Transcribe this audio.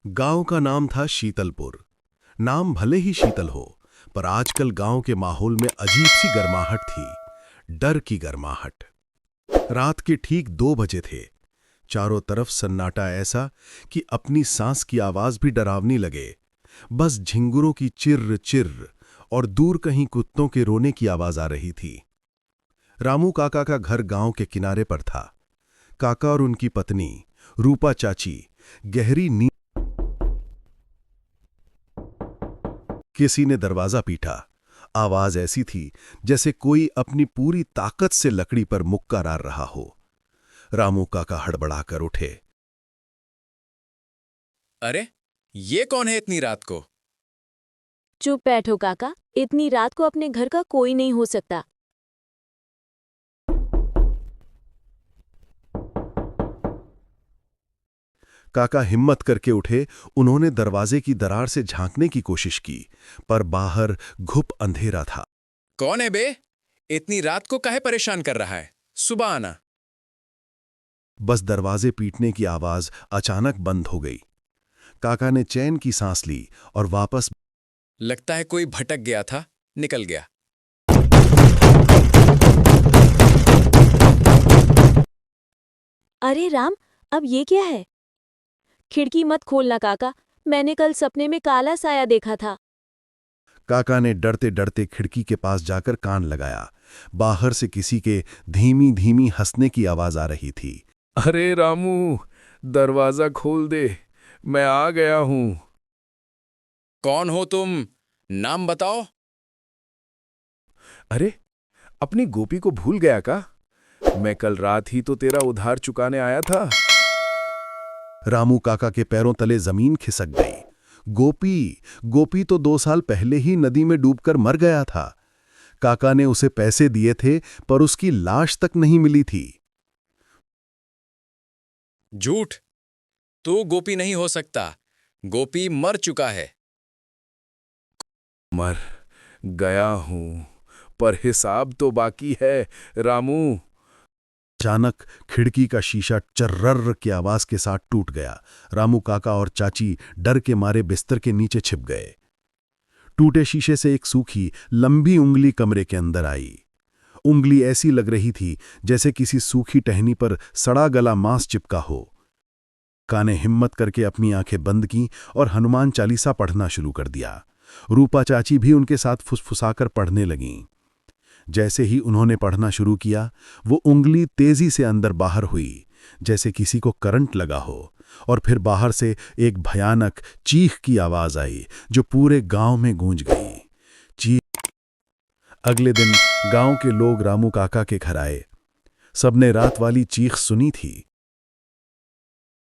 गांव का नाम था शीतलपुर। नाम भले ही शीतल हो, पर आजकल गांव के माहौल में अजीब सी गर्माहट थी, डर की गर्माहट। रात के ठीक 2 बजे थे। चारों तरफ सन्नाटा ऐसा कि अपनी सांस की आवाज भी डरावनी लगे। बस झिंगुरों की चिर्र चिर्र और दूर कहीं कुत्तों के रोने की आवाज आ रही थी। रामू काका का घर गांव के किनारे पर था। काका और उनकी पत्नी रूपा चाची गहरी नींद। किसी ने दरवाजा पीटा। आवाज ऐसी थी जैसे कोई अपनी पूरी ताकत से लकड़ी पर मुक्का मार रहा हो। रामू काका हड़बड़ाकर उठे। अरे, ये कौन है इतनी रात को? चुप बैठो काका, इतनी रात को अपने घर का कोई नहीं हो सकता। काका हिम्मत करके उठे। उन्होंने दरवाजे की दरार से झांकने की कोशिश की, पर बाहर घुप अंधेरा था। कौन है बे? इतनी रात को काहे परेशान कर रहा है? सुबह आना। बस दरवाजे पीटने की आवाज अचानक बंद हो गई। काका ने चैन की सांस ली और वापस। लगता है कोई भटक गया था, निकल गया। अरे राम, अब ये क्या है? खिड़की मत खोलना काका, मैंने कल सपने में काला साया देखा था। काका ने डरते डरते खिड़की के पास जाकर कान लगाया। बाहर से किसी के धीमी धीमी हंसने की आवाज आ रही थी। अरे रामू, दरवाजा खोल दे, मैं आ गया हूं। कौन हो तुम? नाम बताओ। अरे, अपनी गोपी को भूल गया का? मैं कल रात ही तो तेरा उधार चुकाने आया था। रामू काका के पैरों तले जमीन खिसक गई। गोपी तो 2 साल पहले ही नदी में डूबकर मर गया था। काका ने उसे पैसे दिए थे, पर उसकी लाश तक नहीं मिली थी। झूठ। तू गोपी नहीं हो सकता। गोपी मर चुका है। मर गया हूं, पर हिसाब तो बाकी है रामू। अचानक खिड़की का शीशा चर्रर की आवाज के साथ टूट गया। रामू काका और चाची डर के मारे बिस्तर के नीचे छिप गए। टूटे शीशे से एक सूखी लंबी उंगली कमरे के अंदर आई। उंगली ऐसी लग रही थी जैसे किसी सूखी टहनी पर सड़ा गला मांस चिपका हो। काका ने हिम्मत करके अपनी आंखें बंद की और हनुमान चालीसा पढ़ना शुरू कर दिया। रूपा चाची भी उनके साथ फुसफुसाकर पढ़ने लगीं। जैसे ही उन्होंने पढ़ना शुरू किया, वो उंगली तेजी से अंदर बाहर हुई, जैसे किसी को करंट लगा हो, और फिर बाहर से एक भयानक चीख की आवाज आई जो पूरे गांव में गूंज गई। चीख। अगले दिन गांव के लोग रामू काका के घर आए। सबने रात वाली चीख सुनी थी।